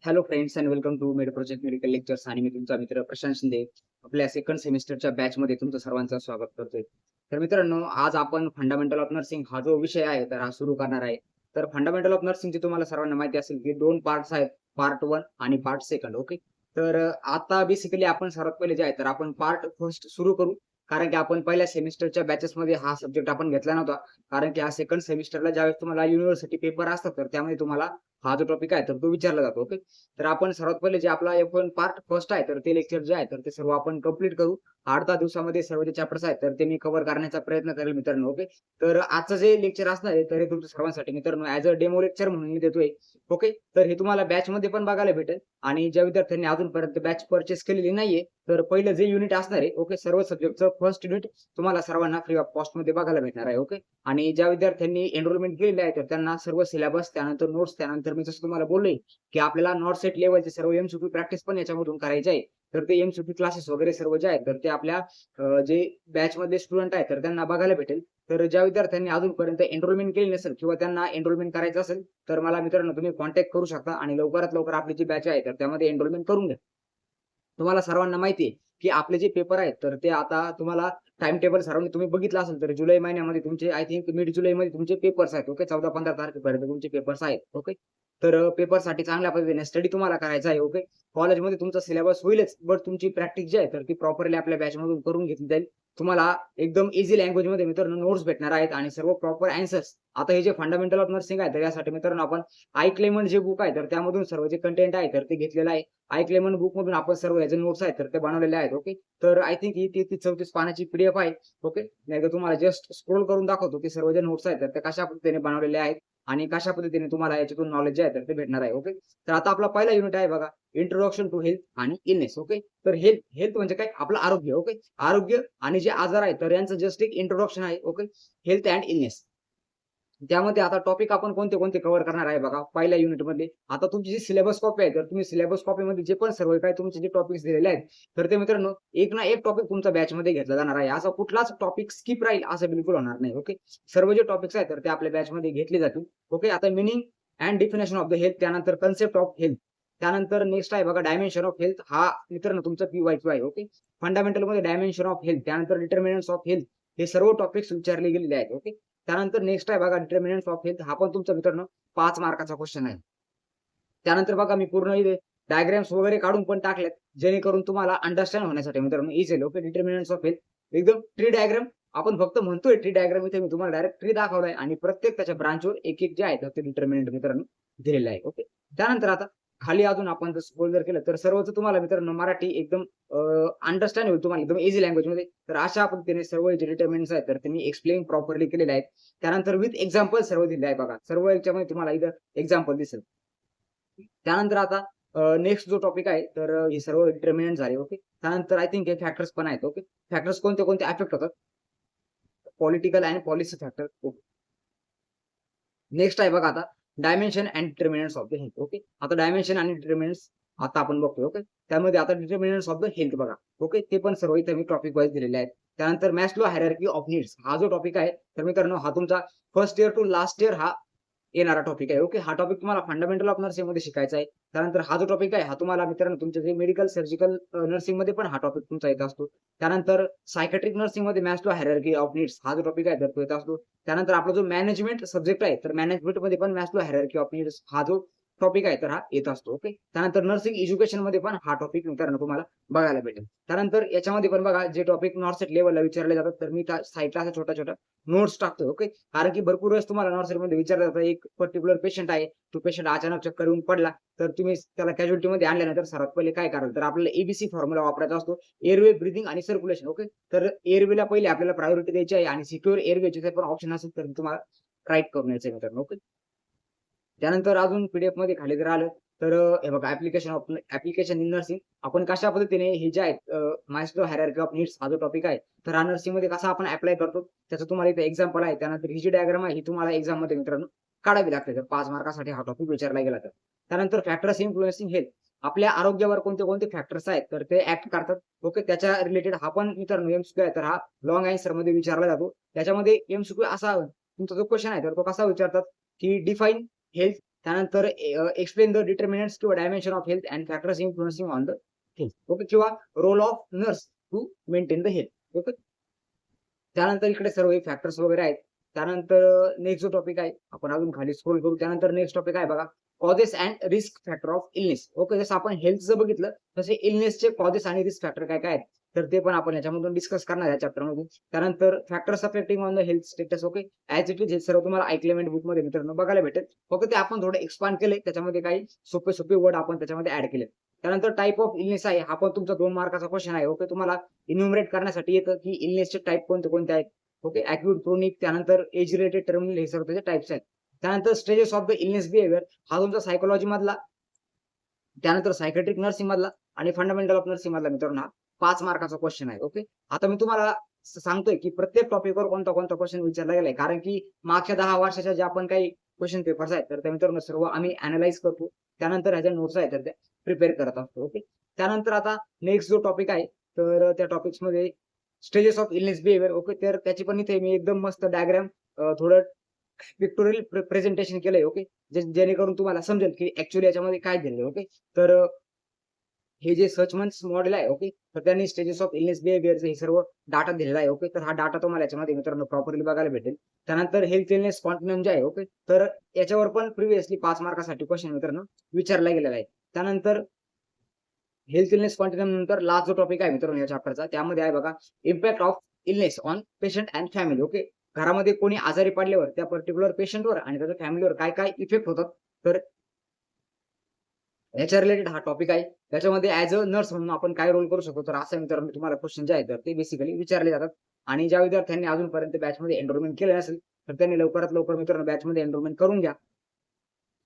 Hello friends and welcome to med project medical lectures आणि मी तुमचा मित्र प्रशांत शिंदे आपल्या सेकंड सेमिस्टरच्या बॅचमध्ये तुमचं सर्वांचं स्वागत करतोय. तर मित्रांनो, आज आपण फंडामेंटल ऑफ नर्सिंग हा जो विषय आहे तर हा सुरू करणार आहे. तर फंडामेंटल ऑफ नर्सिंगचे तुम्हाला सर्वांना माहिती असेल की दोन पार्ट्स आहेत, पार्ट 1 आणि पार्ट 2. ओके. तर आता बेसिकली आपण सर्वात पहिले जे आहे तर आपण पार्ट फर्स्ट सुरू करू. कारण की आपण पहिल्या सेमिस्टरच्या बॅचेसमध्ये हा सब्जेक्ट आपण घेतला नव्हता. कारण की हा सेकंड सेमिस्टरला ज्यावेळेस तुम्हाला युनिव्हर्सिटी पेपर असतात तर त्यामध्ये तुम्हाला हा जो टॉपिक आहे तर तो विचारला जातो. ओके. तर आपण सर्वात पहिले जे आपला F1 पार्ट फर्स्ट आहे तर ते लेक्चर जे आहे तर ते सर्व आपण कंप्लीट करू. 8-10 दिवसामध्ये सर्व जे चॅप्टर्स आहेत तर ते मी कव्हर करण्याचा प्रयत्न करेल मित्रांनो. ओके. तर आजचं जे लेक्चर असणार आहे तर हे तुमच्या सर्वांसाठी मित्रांनो ॲज अ डेमो लेक्चर म्हणून मी देतोय. ओके. तर हे तुम्हाला बॅचमध्ये पण बघायला भेटेल आणि ज्या विद्यार्थ्यांनी अजूनपर्यंत बॅच पर्चेस केलेली नाहीये तर पहिलं जे युनिट असणार आहे ओके, सर्व सब्जेक्टचं फर्स्ट युनिट तुम्हाला सर्वांना फ्री ऑफ कॉस्टमध्ये बघायला भेटणार आहे. ओके. आणि ज्या विद्यार्थ्यांनी एनरोलमेंट केलेली आहे तर त्यांना सर्व सिलेबस, त्यानंतर नोट्स, त्यानंतर मी जसं तुम्हाला बोललोय की आपल्याला नॉट सेट लेव्हलचे सर्व एमसीक्यू प्रॅक्टिस पण याच्यामधून करायची आहे. तर ते एमसीक्यू क्लासेस वगैरे सर्व जे आहेत तर ते आपल्या जे बॅचमधले स्टुडंट आहेत तर त्यांना बघायला भेटेल. तर ज्या विद्यार्थ्यांनी अजूनपर्यंत एनरोलमेंट केली नसेल किंवा त्यांना एनरोलमेंट करायचं असेल तर मला मित्रांनो तुम्ही कॉन्टॅक्ट करू शकता आणि लवकरात लवकर आपली जी बॅच आहे तर त्यामध्ये एनरोलमेंट करून घ्या. तुम्हाला सर्वांना माहिती आहे, की आपले जे पेपर आहेत, तर ते आता तुम्हाला टाईम टेबल सर्वांनी तुम्ही बघितलं असेल, तर जुलै महिन्यामध्ये तुमचे आय थिंक मिड जुलैमध्ये तुमचे पेपर्स आहेत. ओके. 14-15 तारखेपर्यंत तुमचे पेपर्स आहेत. ओके. तर पेपरसाठी चांगल्या पद्धतीने स्टडी तुम्हाला करायचा आहे. ओके. कॉलेजमध्ये तुमचा सिलेबस होईलच, बट तुमची प्रॅक्टिस जी आहे, तर ती प्रॉपरली आपल्या बॅचमधून करून घेतली जाईल. तुम्हाला एकदम ईझी लँग्वेजमध्ये मित्रांनो नोट्स भेटणार आहेत आणि सर्व प्रॉपर ॲन्सर्स. आता हे जे फंडामेंटल ऑफ नर्सिंग आहे, तर यासाठी मित्रांनो आपण आय क्लेमंट जे बुक आहे, तर त्यामधून सर्व जे कंटेंट आहे, तर ते घेतलेलं आहे. आय क्लेमंट बुकमधून आपण सर्व ह्याचे नोट्स आहेत तर ते बनवलेले आहेत. ओके. तर आय थिंक ही 33-34 पानाची पीडीएफ आहे. ओके. नाहीतर तुम्हाला जस्ट स्क्रोल करून दाखवतो की सर्व जे नोट्स आहेत तर ते कशा पद्धतीने बनवलेले आहेत आणि कशा पद्धतीने तुम्हाला याच्यातून नॉलेज जे आहे तर ते भेटणार आहे. ओके. तर आता आपला पहिला युनिट आहे बघा, इंट्रोडक्शन टू हेल्थ आणि इलनेस. ओके. तर हेल्थ हेल्थ म्हणजे काय? आपलं आरोग्य. ओके. आरोग्य आणि जे आजार आहेत तर यांचं जस्ट एक इंट्रोडक्शन आहे. ओके. Health and illness. त्यामध्ये आता टॉपिक आपण कोणते-कोणते कव्हर करणार आहे बघा, पहिल्या युनिटमध्ये. आता तुमची जी सिलेबस कॉपी आहे, तर तुम्ही सिलेबस कॉपीमध्ये जे पण सर्व काही तुमचे जे टॉपिक्स दिलेले आहेत, तर ते मित्रांनो एक ना एक टॉपिक तुमचा बॅचमध्ये घेतला जाणार आहे. असा कुठलाच टॉपिक स्किप राहील असं बिलकुल होणार नाही. ओके. सर्व जे टॉपिक्स आहेत, तर ते आपल्या बॅचमध्ये घेतले जातील. ओके. आता meaning and definition of the health, त्यानंतर कन्सेप्ट ऑफ हेल्थ, त्यानंतर नेक्स्ट आहे बघा डायमेन्शन ऑफ हेल्थ. हा मित्रांनो तुमचा पी-वाय-क्यू आहे. ओके. फंडामेंटलमध्ये डायमेन्शन ऑफ हेल्थ, त्यानंतर डिटर्मिनंट्स ऑफ हेल्थ, हे सर्व टॉपिक्स विचारले गेलेले आहेत. ओके. त्यानंतर नेक्स्ट आहे बघा डिटर्मिनंट्स ऑफ हेल्थ. हा पण तुमचा मित्रांनो 5 मार्काचा क्वेश्चन आहे. त्यानंतर बघा मी पूर्ण इथे डायग्राम्स वगैरे काढून पण टाकल्यात, जेणेकरून तुम्हाला अंडरस्टँड होण्यासाठी मित्रांनो इझी आहे. ओके. डिटर्मिनंट्स ऑफ हेल्थ एकदम ट्री डायग्राम. आपण फक्त म्हणतोय ट्री डायग्राम, इथे मी तुम्हाला डायरेक्ट ट्री दाखवलाय आणि प्रत्येक त्याच्या ब्रांचवर एक-एक जे आहे तर ते डिटर्मिनंट मित्रांनो दिलेलं आहे. ओके. त्यानंतर आता खाली अजून आपण जर स्क्रोल जर केलं तर सर्वच तुम्हाला मित्रांनो मराठी एकदम अंडरस्टँड होईल तुम्हाला एकदम ईझी लँग्वेजमध्ये. तर अशा पद्धतीने सर्व जे डिटर्मिनंट्स आहेत तर ते मी एक्सप्लेन प्रॉपरली केलेले आहेत. त्यानंतर विथ एक्झाम्पल सर्व दिले आहे बघा. सर्व याच्यामध्ये तुम्हाला इथं एक्झाम्पल दिसेल. त्यानंतर आता नेक्स्ट जो टॉपिक आहे तर हे सर्व डिटर्मिनंट झाले. ओके. त्यानंतर आय थिंक हे फॅक्टर्स पण आहेत. ओके. फॅक्टर्स कोणते-कोणते अफेक्ट होतात? Political and policy factor. Okay. Next आहे बघा आता dimension and determinants of the health. Okay. आता डायमेन्शन आणि डिटर्मिनंट्स आता आपण बघतोय. ओके. त्यामध्ये आता डिटर्मिनंट्स ऑफ द हेल्थ बघा. ओके. ते पण सर्व इथे मी टॉपिक वाईज दिलेले आहेत. त्यानंतर मॅस्लो हायरार्की ऑफ नीड्स हा जो टॉपिक आहे तर मित्रांनो हा तुमचा first year to last year हा येणारा टॉपिक आहे. ओके. हा टॉपिक तुम्हाला फंडामेंटल ऑफ नर्सिंगमध्ये शिकायचा आहे. त्यानंतर हा जो टॉपिक आहे हा तुम्हाला मित्रांनो तुमच्या जे मेडिकल सर्जिकल नर्सिंगमध्ये पण हा टॉपिक तुमचा येत असतो. त्यानंतर psychiatric नर्सिंगमध्ये Maslow hierarchy of needs हा जो टॉपिक आहे तर तो येत असतो. त्यानंतर आपला जो मॅनेजमेंट सब्जेक्ट आहे तर मॅनेजमेंटमध्ये पण मॅस्लो हायरार्की ऑफ नीड्स हा जो टॉपिक आहे तर हा येत असतो. ओके. त्यानंतर नर्सिंग एज्युकेशनमध्ये पण हा टॉपिक मित्रांनो तुम्हाला बघायला भेटेल. त्यानंतर याच्यामध्ये पण बघा जे टॉपिक नॉर्थ लेव्हलला विचारले जातात तर मी त्या साइडला असा छोटा-छोटा नोट्स टाकतो. ओके. कारण की भरपूर वेळेस तुम्हाला नॉर्थ विचारलं जातं, एक पर्टिक्युलर पेशंट आहे. तो पेशंट अचानक चक्कर येऊन पडला, तर तुम्ही त्याला कॅज्युअल्टीमध्ये आणल्यानंतर सर्वात पहिले काय कराल? तर आपल्याला एबीसी फॉर्म्युला वापरायचा असतो. एअरवे, ब्रीथिंग आणि सर्क्युलेशन. ओके. तर एअरवेला पहिले आपल्याला प्रायोरिटी द्यायची आहे आणि सिक्युअर एअरवेचे जे पण ऑप्शन असेल तर तुम्हाला राईट करून यायचं आहे मित्रांनो. ओके. त्यानंतर अजून पीडीएफमध्ये खाली जर आलं तर हे बघा ॲप्लिकेशन इन नर्सिंग. आपण कशा पद्धतीने हे जे आहेत मास्लो हायरार्की ऑफ नीड्स हा जो टॉपिक आहे, तर हा नर्सिंगमध्ये कसा आपण ॲप्लाय करतो त्याचं तुम्हाला इथे एक्झाम्पल आहे. त्यानंतर ही जी डायग्राम आहे ही तुम्हाला एक्झाममध्ये मित्रांनो काढावी लागते. तर 5 मार्कासाठी हा टॉपिक विचारला गेला तर. त्यानंतर फॅक्टर्स इन्फ्लुएन्सिंग हेल्थ. आपल्या आरोग्यावर कोणते-कोणते फॅक्टर्स आहेत तर ते ॲक्ट करतात. ओके. त्याच्या रिलेटेड हा पण मित्रांनो एमसीक्यू आहे तर हा लाँग आन्सरमध्ये विचारला जातो. त्याच्यामध्ये एमसीक्यू असा तुमचा जो क्वेशन आहे तर तो कसा विचारतात, की डिफाइन हेल्थ त्यानंतर एक्सप्लेन द डिटर्मिनंट्स किंवा dimension of health and factors influencing on the health. Okay, किंवा role of nurse to maintain the health. Okay, त्यानंतर इकडे सर्व हे फॅक्टर्स वगैरे आहेत. त्यानंतर नेक्स्ट जो टॉपिक आहे आपण अजून खाली स्क्रोल करू. त्यानंतर नेक्स्ट टॉपिक आहे बघा, causes and risk factor of illness. Okay, जसं आपण हेल्थचं बघितलं तसे इलनेसचे कॉजेस आणि रिस्क फॅक्टर काय काय आहेत तर ते पण आपण याच्यामधून डिस्कस करणार या चॅप्टर मधून. त्यानंतर factors affecting on the health status. Okay, as it is हे सर्व तुम्हाला ऐकलेमेंट बुक मध्ये मित्रांनो बघायला भेटेल. फक्त ते आपण थोडं एक्सपांड केले, त्याच्यामध्ये काही सोपे सोपे वर्ड आपण त्याच्यामध्ये ऍड केले. त्यानंतर टाईप ऑफ इलनेस आहे, हा पण तुमचा 2 मार्काचा क्वेश्चन आहे. ओके, तुम्हाला इन्युमरेट करण्यासाठी येतं की इलनेसचे टाईप कोणते कोणते आहेत. ओके, अॅक्यूट, क्रोनिक, त्यानंतर एज रिलेटेड, टर्मिनल, हे सर्व त्याचे टाइप्स आहेत. त्यानंतर stages of the illness behaviour, हा तुमचा सायकोलॉजी मधला, त्यानंतर सायकेट्रिक नर्सिंग मधला आणि फंडामेंटल ऑफ नर्सिंग मधला मित्रांनो हा 5 मार्काचा क्वेश्चन आहे. ओके, आता मी तुम्हाला सांगतोय की प्रत्येक टॉपिकवर कोणता कोणता क्वेश्चन विचारला गेलाय, कारण की मागच्या 10 वर्षाच्या ज्या आपण काही क्वेश्चन पेपर्स आहेत तर त्या मित्रांनो सर्व आम्ही अनालाइज करतो. त्यानंतर ह्याच्या नोट्स आहेत तर त्या प्रिपेअर करत असतो. ओके, त्यानंतर आता नेक्स्ट जो टॉपिक आहे तर त्या टॉपिक्स मध्ये stages of illness behaviour. Okay, तर त्याची पण इथे मी एकदम मस्त डायग्राम थोडं पिक्टोरियल प्रेझेंटेशन केलंय. ओके, जेणेकरून तुम्हाला समजेल की ऍक्च्युअली याच्यामध्ये काय दिलंय. ओके, तर हे जे सर्चमन्स मॉडेल आहे. ओके, तर त्यांनी स्टेजेस ऑफ इलनेस बिहेवियर हे सर्व डाटा दिलेला आहे. ओके, तर हा डाटा तुम्हाला याच्यामध्ये मित्रांनो प्रॉपरली बघायला भेटेल. त्यानंतर हेल्थ इलनेस कॉन्टिन्यूम जे आहे. ओके, तर याच्यावर पण प्रिव्हियसली 5 मार्कासाठी क्वेश्चन मित्रांनो विचारला गेलेला आहे. त्यानंतर हेल्थ इलनेस कॉन्टिन्यूम नंतर लास्ट जो टॉपिक आहे मित्रांनो या चॅप्टरचा, त्यामध्ये आहे बघा, impact of illness on patient and family. Okay, घरामध्ये कोणी आजारी पडल्यावर त्या पर्टिक्युलर पेशंटवर आणि त्याच्या फॅमिलीवर काय काय इफेक्ट होतात तर याच्या रिलेटेड हा टॉपिक आहे. त्याच्यामध्ये ऍज अ नर्स म्हणून आपण काय रोल करू शकतो तर असं मित्रांनो तुम्हाला क्वेश्चन जे आहेत तर ते बेसिकली विचारले जातात. आणि ज्या विद्यार्थ्यांनी अजूनपर्यंत बॅचमध्ये एनरोलमेंट केलं नसेल तर त्यांनी लवकरात लवकर मित्रांनो बॅचमध्ये एनरोलमेंट करून घ्या.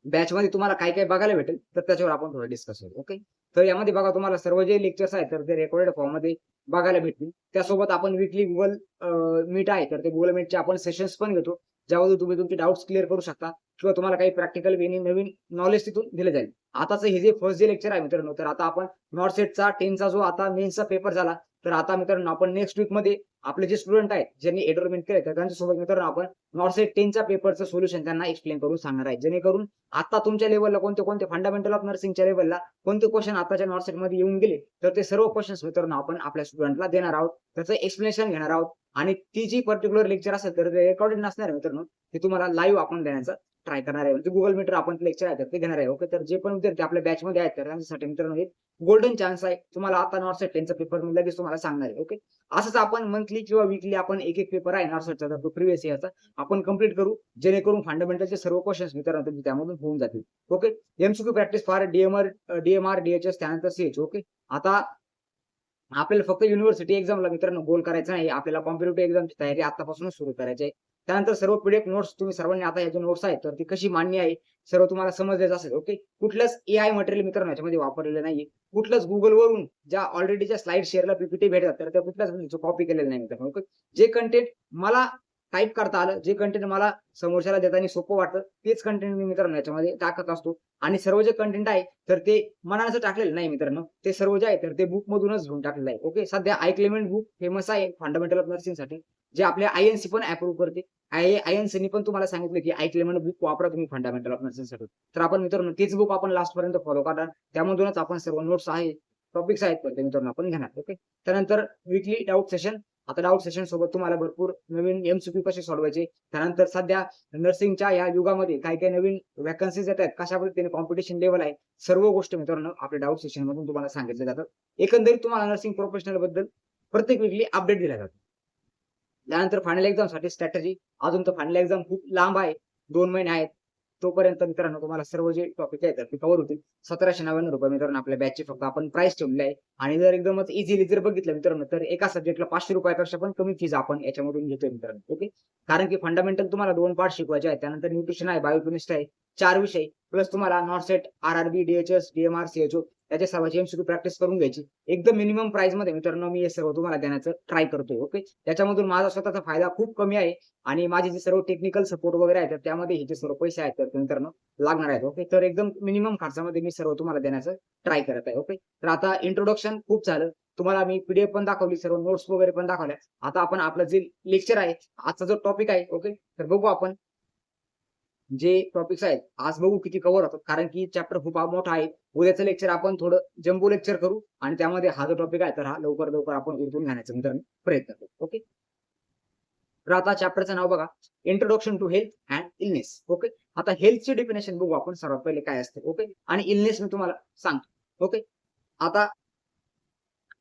बॅचमध्ये तुम्हाला काय काय बघायला भेटेल तर त्याच्यावर आपण थोडं डिस्कस करू. ओके, तर यामध्ये बघा तुम्हाला सर्व जे लेक्चर्स आहेत तर ते रेकॉर्डेड फॉर्म मध्ये बघायला भेटतील. त्यासोबत आपण वीकली गुगल मीट आहे तर ते गुगल मीटचे आपण सेशन्स पण घेतो, ज्यामध्ये तुम्ही तुमचे डाऊट्स क्लिअर करू शकता किंवा तुम्हाला काही प्रॅक्टिकल नवीन नॉलेज तिथून दिलं जाईल. आताच हे जे फर्स्ट जे लेक्चर आहे मित्रांनो, तर आता आपण नॉर्सेटचा 10चा जो आता मेन्सचा पेपर झाला तर आता मित्रांनो आपण नेक्स्ट वीक मध्ये आपले जे स्टुडंट आहेत ज्यांनी एनरोलमेंट केले तर त्यांच्यासोबत मित्रांनो आपण नॉर्सेट 10च्या पेपरचं सोल्युशन त्यांना एक्सप्लेन करून सांगणार आहे, जेणेकरून आता तुमच्या लेवलला कोणते कोणते फंडामेंटल ऑफ नर्सिंगच्या लेवलला कोणते क्वेश्चन आताच्या नॉर्सेट मध्ये येऊन गेले तर ते सर्व क्वेश्चन्स मित्रांनो आपण आपल्या स्टुडंटला देणार आहोत, त्याचं एक्सप्लेनेशन घेणार आहोत. आणि ती जी पर्टिक्युलर लेक्चर असेल तर ते रेकॉर्डेड नसणार आहे मित्रांनो, ते तुम्हाला लाईव्ह आपण देण्याचा ट्राय करणार आहे. म्हणजे गुगल मीटर आपण लेक्चर आहे ते घेणार आहे. ओके, तर जे पण विद्यार्थी आपल्या बॅचमध्ये आहेत तर त्यांच्यासाठी मित्रांनो एक गोल्डन चान्स आहे. तुम्हाला आता नॉर्सेट 10चा पेपर मी लगेच तुम्हाला सांगणार आहे. ओके, असंच आपण मंथली किंवा वीकली आपण एक एक पेपर आहे नॉर्सेटचा तर तो प्रिव्हियस इयरचा आपण कंप्लीट करू, जेणेकरून फंडामेंटलचे सर्व क्वेश्चन्स मित्रांनो त्यामधून होऊन जातील. Okay, MCQ practice for DMR DHS त्यानंतर सीएच. ओके, आता आपल्याला फक्त युनिव्हर्सिटी एक्झामला मित्रांनो गोल करायचं नाही, आपल्याला कॉम्पिटिटिव्ह एक्झामची तयारी आतापासूनच सुरू करायची आहे. त्यानंतर सर्व पीडीएफ नोट्स तुम्ही सर्वांनी आता ह्या नोट्स आहेत तर ती कशी मान्य आहे सर्व तुम्हाला समजलेच असेल. ओके, कुठलंच एआय मटेरियल मित्रांनो याच्यामध्ये वापरलेलं नाहीये, कुठलंच गुगलवरून ज्या ऑलरेडीच्या स्लाइड शेअरला पीपीटी भेटतात तर त्या कुठल्याच कॉपी केलेलं नाही मित्रांनो. ओके, जे कंटेंट मला टाइप करता आलं, जे कंटेंट मला समोरच्याला देताना सोपं वाटतं तेच कंटेंट मी मित्रांनो याच्यामध्ये टाकत असतो. आणि सर्व जे कंटेंट आहे तर ते मनाचं टाकलेलं नाही मित्रांनो, ते सर्व जे आहे तर ते बुक मधूनच घेऊन टाकलेलं आहे. ओके, सध्या आयक्लेमेंट बुक फेमस आहे फंडामेंटल ऑफ नर्सिंग साठी, जे आपल्या आयएनसी पण अप्रूव्ह करते. आयएनसीनी पण तुम्हाला सांगितलं की आयक्लेमेंट बुक वापरा तुम्ही फंडामेंटल ऑफ नर्सिंग साठी. तर आपण मित्रांनो तेच बुक आपण लास्ट पर्यंत फॉलो करणार, त्यामधूनच आपण सर्व नोट्स आहे टॉपिक्स आहेत तर ते मित्रांनो आपण घेणार. ओके, त्यानंतर वीकली डाऊट सेशन. आता डाऊट सेशन सोबत तुम्हाला भरपूर नवीन एमसीक्यू कसे सोडवायचे, त्यानंतर सध्या नर्सिंगच्या या युगामध्ये काय काय नवीन वॅकन्सीज येतात, कशा पद्धतीने कॉम्पिटिशन लेवल आहे, सर्व गोष्टी मित्रांनो आपल्या डाऊट सेशन मधून तुम्हाला सांगितले जातात. एकंदरीत तुम्हाला नर्सिंग प्रोफेशनल बद्दल प्रत्येक वीकली अपडेट दिला जातो. त्यानंतर फायनल एक्झाम साठी स्ट्रॅटेजी. अजून तर फायनल एक्झाम खूप लांब आहे, 2 महिने आहेत. तोपर्यंत मित्रांनो तुम्हाला सर्व जे टॉपिक आहेत ते कव्हर होतील. 1799 रुपये मित्रांनो आपल्या बॅचचे फक्त आपण प्राइस ठेवलेली आहे. आणि जर एकदमच इझिली जर बघितलं मित्रांनो तर एका सब्जेक्टला 500 रुपयापेक्षा पण कमी फीज आपण याच्यामधून घेतोय मित्रांनो. ओके, कारण की फंडामेंटल तुम्हाला 2 पार्ट शिकवायचे आहेत, त्यानंतर न्यूट्रिशन आहे, बायोकेमिस्ट्री आहे, 4 विषय प्लस तुम्हाला नॉर्सेट, आरआरबी, डीएचएस, डीएमआर, सीएचओ त्याच्या सर्वांची एमसीक्यू प्रॅक्टिस करून घ्यायची. एकदम मिनिमम प्राइस मध्ये मित्रांनो मी हे सर्व तुम्हाला देण्याचं ट्राय करतोय. ओके, त्याच्यामधून माझा स्वतःचा फायदा खूप कमी आहे आणि माझे जे सर्व टेक्निकल सपोर्ट वगैरे आहेत त्यामध्ये हे जे सर्व पैसे आहेत तर मित्रांनो लागणार आहेत. ओके, तर एकदम मिनिमम खर्चामध्ये मी सर्व तुम्हाला देण्याचं ट्राय करत आहे. ओके, तर आता इंट्रोडक्शन खूप झालं, तुम्हाला मी पीडीएफ पण दाखवली, सर्व नोट्स वगैरे पण दाखवल्या. आता आपण आपलं जे लेक्चर आहे, आजचा जो टॉपिक आहे, ओके, तर बघू आपण जे टॉपिक्स आहेत आज बघू किती कव्हर होतात, कारण की चॅप्टर खूप मोठा आहे. उद्याचं लेक्चर आपण थोडं जम्बो लेक्चर करू आणि त्यामध्ये हा जो टॉपिक आहे तर हा लवकर आपण उरकून घेण्याचा मित्रांनो प्रयत्न करू. ओके. तर आता चॅप्टरचं नाव बघा, introduction to health and illness. Okay. आता हेल्थची डेफिनेशन बघू आपण सर्वात पहिले काय असते. ओके. आणि इलनेस मी तुम्हाला सांगतो. ओके. आता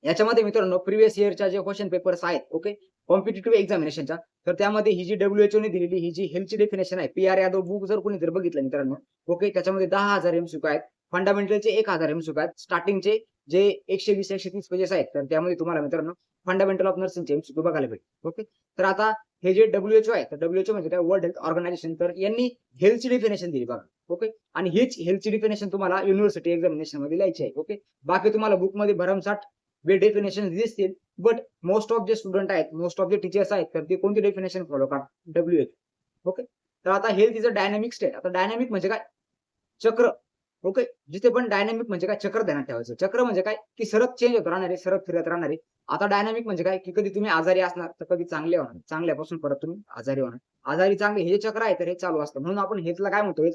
याच्यामध्ये मित्रांनो प्रिव्हियस इयरच्या जे क्वेश्चन पेपर्स आहेत, ओके, कॉम्पिटिटिव्ह एक्झामिनेशनच्या, तर त्यामध्ये ही जी WHO ने दिलेली ही जी हेल्थची डेफिनेशन आहे, PR यादव बुक जर कोणी जर बघितलं मित्रांनो, ओके, त्याच्यामध्ये 10,000 MCQ आहेत, फंडामेंटलचे 1,000 MCQ आहेत, स्टार्टिंगचे जे 120-130 पेजेस आहेत, तर त्यामध्ये तुम्हाला मित्रांनो फंडामेंटल ऑफ नर्सिंगचे MCQ बघायला भेटेल. ओके. तर आता हे जे WHO आहे, तर WHO म्हणजे काय, वर्ल्ड हेल्थ ऑर्गनायझेशन, तर यांनी हेल्थची डेफिनेशन दिली बघा. ओके. आणि हीच हेल्थची डेफिनेशन तुम्हाला युनिव्हर्सिटी एक्झामिनेशन मध्ये लिहायची आहे. ओके. बाकी तुम्हाला बुकमध्ये भरमसाठ वे डेफिनेशन दिसतील, बट मोस्ट ऑफ जे स्टुडंट आहेत, मोस्ट ऑफ जे टीचर्स आहेत, तर ते कोणती डेफिनेशन फॉलो करतात, WHO. ओके. तर आता health is a dynamic state. आता डायनॅमिक म्हणजे काय, चक्र. ओके. जिथे पण डायनॅमिक म्हणजे काय, चक्र ध्यानात ठेवायचं. चक्र म्हणजे काय, की सरळ चेंज होत राहणारे, सरळ फिरत राहणारे. आता डायनॅमिक म्हणजे काय, की कधी तुम्ही आजारी असणार तर कधी चांगले होणार, चांगल्यापासून परत तुम्ही आजारी होणार, आजारी चांगले, हे जे चक्र आहे तर हे चालू असतं. म्हणून आपण हेल्थला काय म्हणतो,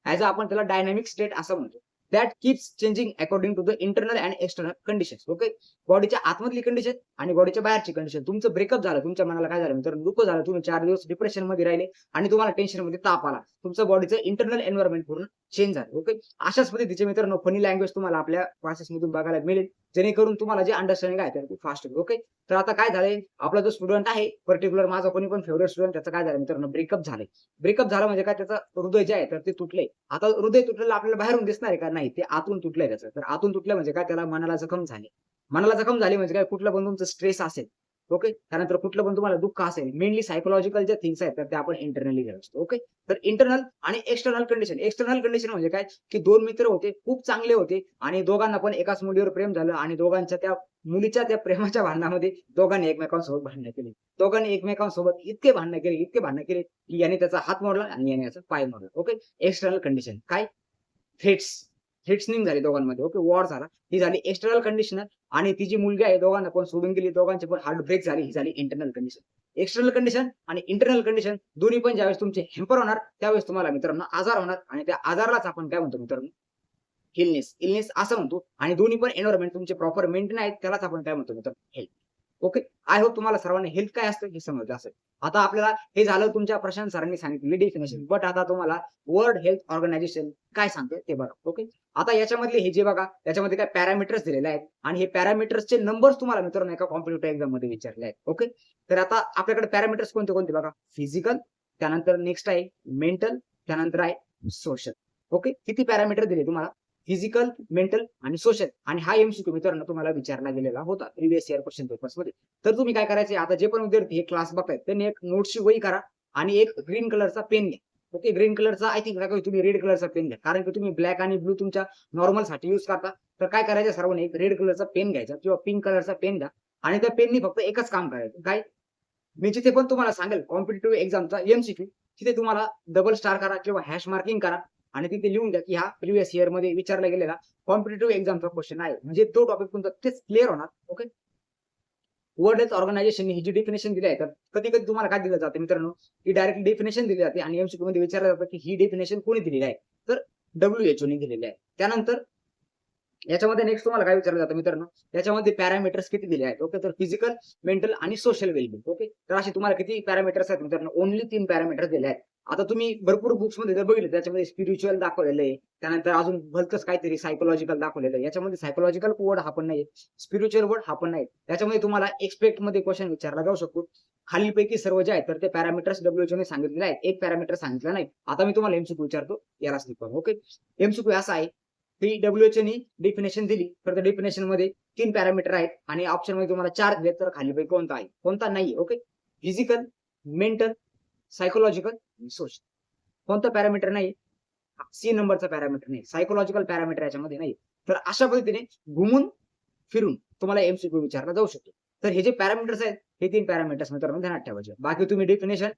ऍज आपण त्याला डायनॅमिक स्टेट असं म्हणतो. That keeps changing according to the internal and external conditions. Okay. बॉडीच्या आतमधली कंडिशन आणि बॉडीच्या बाहेरची कंडिशन. तुमचं ब्रेकअप झालं, तुमच्या मनाला काय झालं तर दुःख झालं, तुम्ही 4 दिवस डिप्रेशन मध्ये राहिले आणि तुम्हाला टेन्शन मध्ये ताप आला, तुमचं बॉडीचं इंटरनल एन्व्हायरमेंट पूर्ण चेंज झालं. ओके. अशाच पद्धतीचे मित्रांनो फनी लँग्वेज तुम्हाला आपल्या क्लासेस मधून बघायला मिळेल, जेणेकरून तुम्हाला जे अंडरस्टँडिंग आहे ते फास्ट होईल. ओके. तर आता काय झालंय, आपला जो स्टुडंट आहे पर्टिक्युलर, माझा कोणी पण फेवरेट स्टुडंट, त्याचं काय झालं मित्रांनो, ब्रेकअप झालंय. ब्रेकअप झालं म्हणजे काय, त्याचं हृदय जे आहे तर ते तुटलंय. आता हृदय तुटलेलं आपल्याला बाहेरून दिसणार आहे का, नाही, ते आतून तुटलंय त्याचं. तर आतून तुटलं म्हणजे काय, त्याला मनाला जखम झाली. मनाला जखम झाली म्हणजे काय, कुठलं पण तुमचं स्ट्रेस असेल, ओके, त्यानंतर कुठलं पण तुम्हाला दुःख असेल, मेनली सायकोलॉजिकल ज्या थिंग्स आहेत तर त्या आपण इंटरनली घेत असतो. ओके. तर इंटरनल आणि एक्सटर्नल कंडिशन. एक्सटर्नल कंडिशन म्हणजे काय, की 2 मित्र होते, खूप चांगले होते आणि दोघांना पण एकाच मुलीवर प्रेम झालं आणि दोघांच्या त्या मुलीच्या त्या प्रेमाच्या भांडणामध्ये दोघांनी एकमेकांसोबत भांडणं केली. दोघांनी एकमेकांसोबत इतके भांडणं केले, की याने त्याचा हात मोडला आणि याने याचा पाय मोडला. ओके. External condition. काय, थ्रेट्स, थ्रेट्सनिंग झाली दोघांमध्ये. ओके. वॉर झाला. ही झाली एक्सटर्नल कंडिशन. आणि ती जी मुलगी आहे दोघांना पण सोडून गेली, दोघांची पण हार्ट ब्रेक झाली, ही झाली इंटरनल कंडिशन. एक्सटर्नल कंडिशन आणि इंटरनल कंडिशन दोन्ही पण ज्यावेळेस तुमचे हॅम्पर होणार, त्यावेळेस तुम्हाला मित्रांनो आजार होणार आणि त्या आजारालाच आपण काय म्हणतो मित्रांनो, इलनेस. इलनेस असं म्हणतो. आणि दोन्ही पण एन्व्हायरमेंट तुमचे प्रॉपर मेंटेन आहेत, त्यालाच आपण काय म्हणतो मित्रांनो, हेल्थ. ओके. आय होप तुम्हाला सर्वांना हेल्थ काय असतं हे समजलं असेल. आता आपल्याला हे झालं तुमच्या प्रशांत सरांनी सांगितलेली डेफिनेशन, बट आता तुम्हाला वर्ल्ड हेल्थ ऑर्गनायझेशन काय सांगते ते बघा. ओके. आता याच्यामधले हे जे बघा, त्याच्यामध्ये काय पॅरामीटर्स दिलेले आहेत आणि हे पॅरामीटर्सचे नंबर्स तुम्हाला मित्रांनो एका कॉम्पिटिटिव्ह एक्झाम मध्ये विचारले आहेत. ओके. तर आता आपल्याकडे पॅरामीटर्स कोणते कोणते बघा, फिजिकल, त्यानंतर नेक्स्ट आहे मेंटल, त्यानंतर आहे सोशल. ओके. किती पॅरामीटर दिले तुम्हाला, फिजिकल, मेंटल आणि सोशल. आणि हा MCQ मित्रांनो तुम्हाला विचारला गेलेला होता प्रिव्हियस इयर क्वेश्चन पेपर्स मध्ये. तर तुम्ही काय करायचे, आता जे पण विद्यार्थी हे क्लास बघतायत त्यांनी एक नोटची वही करा आणि एक ग्रीन कलरचा पेन घ्या. ओके. ग्रीन कलरचा आय थिंक तुम्ही रेड कलरचा पेन घ्या, कारण की तुम्ही ब्लॅक आणि ब्लू तुमच्या नॉर्मल साठी युज करता. तर काय करायचं, सर्वांनी एक रेड कलरचा पेन घ्यायचा किंवा पिंक कलरचा पेन घ्या आणि त्या पेननी फक्त एकच काम करायचं. काय, मी जिथे पण तुम्हाला सांगेल कॉम्पिटिटिव्ह एक्झामचा MCQ, तिथे तुम्हाला डबल स्टार करा किंवा हॅश मार्किंग करा आणि तिथे लिहून द्या की हा प्रिव्हियस इयर मध्ये विचारला गेलेला कॉम्पिटिटिव्ह एक्झामचा क्वेश्चन आहे. म्हणजे तो टॉपिक तुमचा तेच क्लिअर होणार. ओके. वर्ल्ड हेल्थ ऑर्गनायझेशन ही जी डेफिनेशन दिली आहे, तर कधी कधी तुम्हाला काय दिलं जातं मित्रांनो, ही डायरेक्ट डेफिनेशन दिली जाते आणि MCQ मध्ये विचारलं जातं की ही डेफिनेशन कोणी दिलेली आहे, तर WHO ने दिलेली आहे. त्यानंतर याच्यामध्ये नेक्स्ट तुम्हाला काय विचारलं जातं मित्रांनो, याच्यामध्ये पॅरामीटर्स किती दिले आहेत. ओके. तर फिजिकल, मेंटल आणि सोशल वेलबिंग. ओके. तर असे तुम्हाला किती पॅरामीटर्स आहेत मित्रांनो, ओन्ली 3 पॅरामीटर्स दिले आहेत. आता तुम्ही भरपूर बुक्स मध्ये जर बघितलं त्याच्यामध्ये स्पिरिच्युअल दाखवलेलं आहे, त्यानंतर अजून भलतंच काहीतरी सायकोलॉजिकल दाखवलेलं आहे. याच्यामध्ये सायकोलॉजिकल वर्ड हा पण नाही, स्पिरिच्युअल वर्ड हा पण नाही. त्याच्यामध्ये तुम्हाला एक्सपेक्ट मध्ये क्वेश्चन विचारला जाऊ शकतो. खालीलपैकी सर्व जे आहेत तर ते पॅरामीटर्स WHO ने सांगितलेले आहेत, एक पॅरामीटर सांगितलं नाही. आता मी तुम्हाला MCQ विचारतो, याला स्लिप करा. ओके. MCQ असा आहे की WHO ने डेफिनेशन दिली, तर त्या डेफिनेशन मध्ये 3 पॅरामीटर आहेत आणि ऑप्शन मध्ये तुम्हाला 4 दिले, तर खालीपैकी कोणता आहे, कोणता नाही. ओके. फिजिकल, मेंटल, सायकोलॉजिकल आणि सोशल. कोणतं पॅरामीटर नाही, C नंबरचा पॅरामीटर नाही, सायकोलॉजिकल पॅरामीटर याच्यामध्ये नाही. तर अशा पद्धतीने घुमून फिरून तुम्हाला MCQ विचारला जाऊ शकतो. तर हे जे पॅरामीटर्स आहेत, हे 3 पॅरामीटर्स मित्रांनो ध्यानात ठेवायचे. बाकी तुम्ही डेफिनेशन